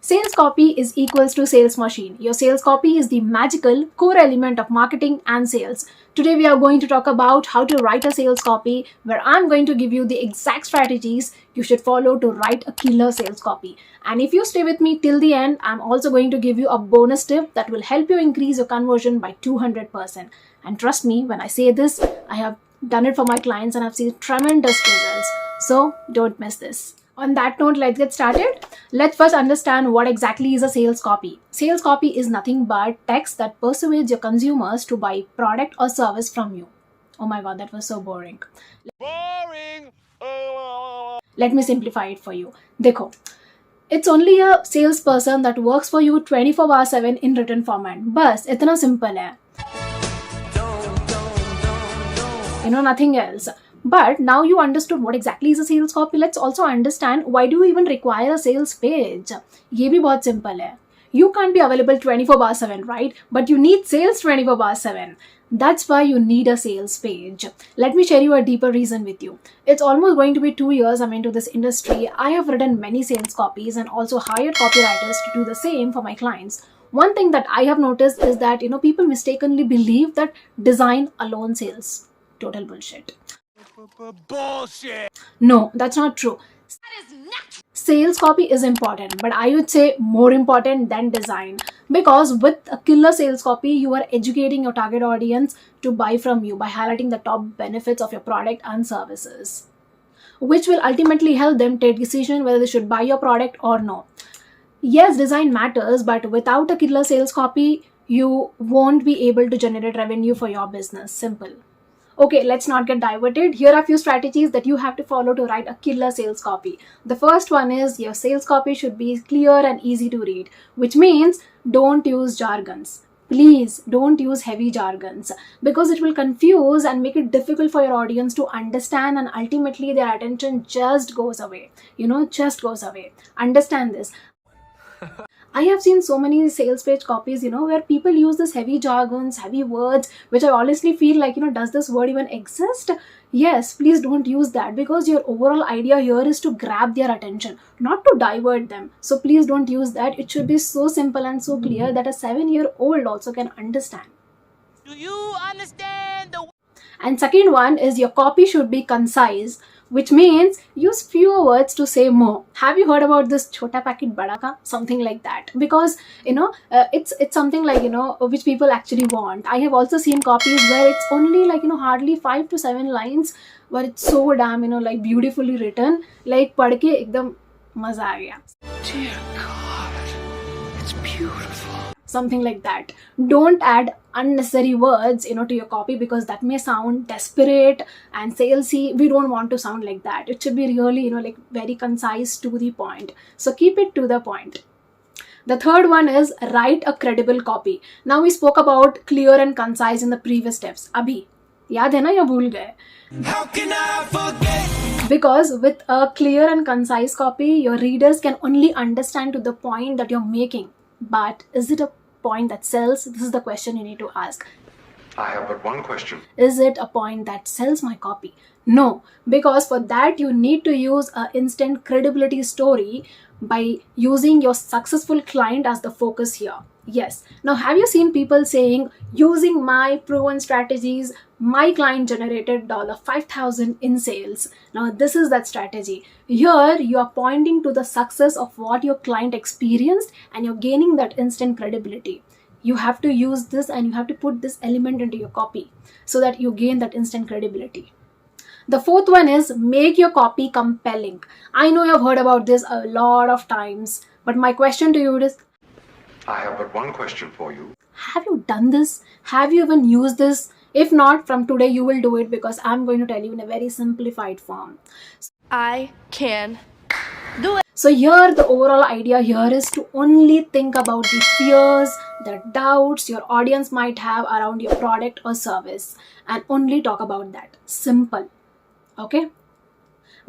Sales copy is equals to sales machine. Your sales copy is the magical core element of marketing and sales. Today we are going to talk about how to write a sales copy, where I'm going to give you the exact strategies you should follow to write a killer sales copy. And if you stay with me till the end, I'm also going to give you a bonus tip that will help you increase your conversion by 200%. And trust me, when I say this, I have done it for my clients and I've seen tremendous results. So don't miss this. On that note, let's get started. Let's first understand what exactly is a sales copy. Sales copy is nothing but text that persuades your consumers to buy product or service from you. Oh my god, that was so boring. Boring! Let me simplify it for you. Dekho, it's only a salesperson that works for you 24/7 in written format. Bas, itna simple hai. Nothing else. But now you understood what exactly is a sales copy. Let's also understand why do you even require a sales page. ये भी बहुत simple है. You can't be available 24/7, right? But you need sales 24/7. That's why you need a sales page. Let me share you a deeper reason with you. It's almost going to be 2 years I'm into this industry. I have written many sales copies and also hired copywriters to do the same for my clients. One thing that I have noticed is that people mistakenly believe that design alone sells. Total bullshit. Bullshit. No, that's not true. That is not true. Sales copy is important, but I would say more important than design, because with a killer sales copy, you are educating your target audience to buy from you by highlighting the top benefits of your product and services, which will ultimately help them take decision whether they should buy your product or no. Yes, design matters, but without a killer sales copy, you won't be able to generate revenue for your business. Simple. Okay, let's not get diverted. Here are a few strategies that you have to follow to write a killer sales copy. The first one is your sales copy should be clear and easy to read, which means don't use jargons. Please don't use heavy jargons, because it will confuse and make it difficult for your audience to understand, and ultimately their attention just goes away. Just goes away. Understand this. I have seen so many sales page copies, where people use this heavy jargons, heavy words, which I honestly feel like, does this word even exist? Yes, please don't use that, because your overall idea here is to grab their attention, not to divert them. So please don't use that. It should be so simple and so clear that a 7-year-old also can understand. Do you understand the... And second one is your copy should be concise, which means use fewer words to say more. Have you heard about this chota packet bada ka? Something like that. Because, it's something like, which people actually want. I have also seen copies where it's only like, hardly 5 to 7 lines, but it's so damn, like beautifully written. Like, padh ke ekdam maza aa gaya. Dear God, it's beautiful. Something like that. Don't add unnecessary words, to your copy, because that may sound desperate and salesy. We don't want to sound like that. It should be really, like very concise, to the point. So keep it to the point. The third one is write a credible copy. Now we spoke about clear and concise in the previous steps. Abhi, yaad hai na ya bhul gaye? How can I forget? Because with a clear and concise copy, your readers can only understand to the point that you're making. But is it a point that sells? This is the question you need to ask. I have but one question. Is it a point that sells my copy? No, because for that you need to use an instant credibility story by using your successful client as the focus here. Yes. Now, have you seen people saying, using my proven strategies, my client generated $5,000 in sales? Now, this is that strategy. Here, you are pointing to the success of what your client experienced, and you're gaining that instant credibility. You have to use this, and you have to put this element into your copy so that you gain that instant credibility. The fourth one is make your copy compelling. I know you've heard about this a lot of times, but my question to you is, I have but one question for you. have you done this? Have you even used this? If not, from today you will do it, because I'm going to tell you in a very simplified form. I can do it. So here, the overall idea here is to only think about the fears, the doubts your audience might have around your product or service, and only talk about that. Simple. Okay?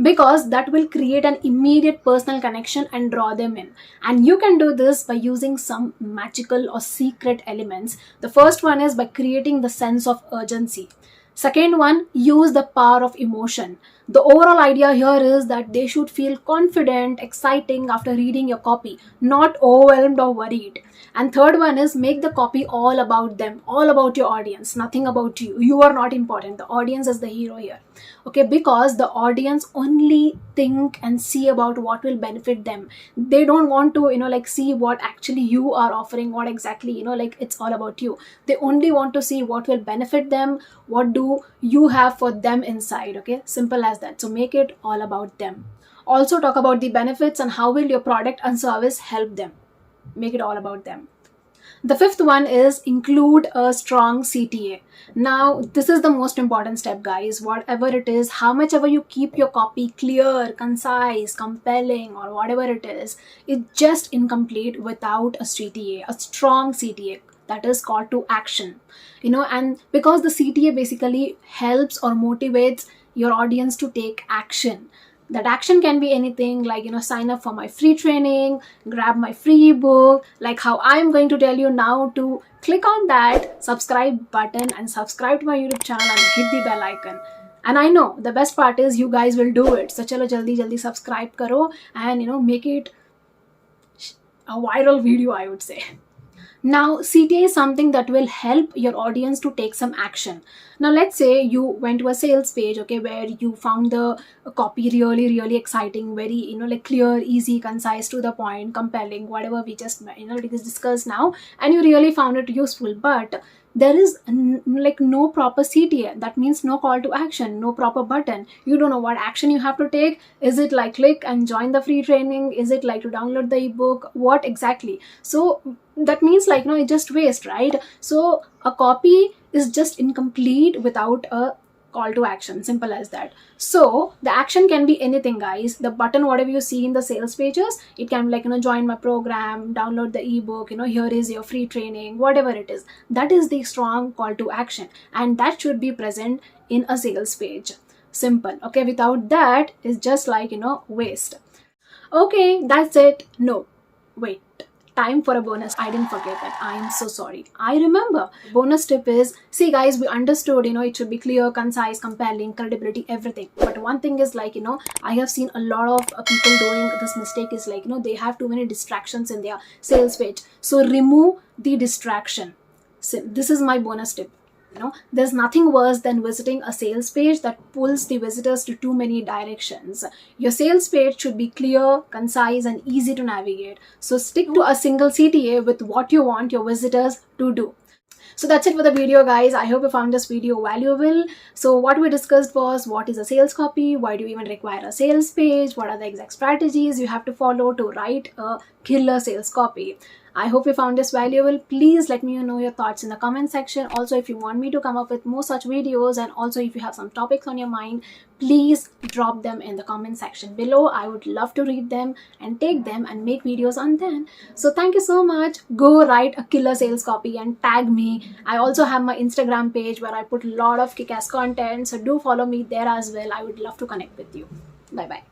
Because that will create an immediate personal connection and draw them in. And you can do this by using some magical or secret elements. The first one is by creating the sense of urgency. Second one, use the power of emotion. The overall idea here is that they should feel confident, exciting after reading your copy, not overwhelmed or worried. And third one is make the copy all about them, all about your audience, nothing about you. You are not important. The audience is the hero here. Okay, because the audience only think and see about what will benefit them. They don't want to, like see what actually you are offering, what exactly, like it's all about you. They only want to see what will benefit them, what do you have for them inside. Okay, simple as that. So make it all about them. Also talk about the benefits and how will your product and service help them. Make it all about them. The fifth one is include a strong CTA. Now, this is the most important step, guys. Whatever it is, how much ever you keep your copy clear, concise, compelling, or whatever it is, it's just incomplete without a CTA, a strong CTA. That is call to action. And because the CTA basically helps or motivates your audience to take action. That action can be anything like, sign up for my free training, grab my free ebook, like how I'm going to tell you now to click on that subscribe button and subscribe to my YouTube channel and hit the bell icon. And I know the best part is you guys will do it. So chalo jaldi subscribe karo and make it a viral video, I would say. Now, CTA is something that will help your audience to take some action. Now, let's say you went to a sales page, okay, where you found the copy really, really exciting, very, like clear, easy, concise, to the point, compelling, whatever we just, discussed now, and you really found it useful. But there is like no proper CTA. That means no call to action, no proper button. You don't know what action you have to take. Is it like click and join the free training? Is it like to download the ebook? What exactly? So that means like, it's just waste, right? So a copy is just incomplete without a call to action. Simple as that. So the action can be anything, guys. The button, whatever you see in the sales pages, it can be like, join my program, download the ebook, here is your free training, whatever it is. That is the strong call to action. And that should be present in a sales page. Simple. Okay. Without that, it's just like, waste. Okay. That's it. No. Wait. Time for a bonus. I didn't forget that. I am so sorry. I remember. Bonus tip is, see guys, we understood, it should be clear, concise, compelling, credibility, everything. But one thing is like, I have seen a lot of people doing this mistake is like, they have too many distractions in their sales page. So remove the distraction. So this is my bonus tip. There's nothing worse than visiting a sales page that pulls the visitors to too many directions. Your sales page should be clear, concise, and easy to navigate. So stick to a single CTA with what you want your visitors to do. So that's it for the video, guys. I hope you found this video valuable. So what we discussed was what is a sales copy, why do you even require a sales page, what are the exact strategies you have to follow to write a killer sales copy. I hope you found this valuable. Please let me know your thoughts in the comment section. Also, if you want me to come up with more such videos, and also if you have some topics on your mind, please drop them in the comment section below. I would love to read them and take them and make videos on them. So thank you so much. Go write a killer sales copy and tag me. I also have my Instagram page where I put a lot of kick-ass content. So do follow me there as well. I would love to connect with you. Bye-bye.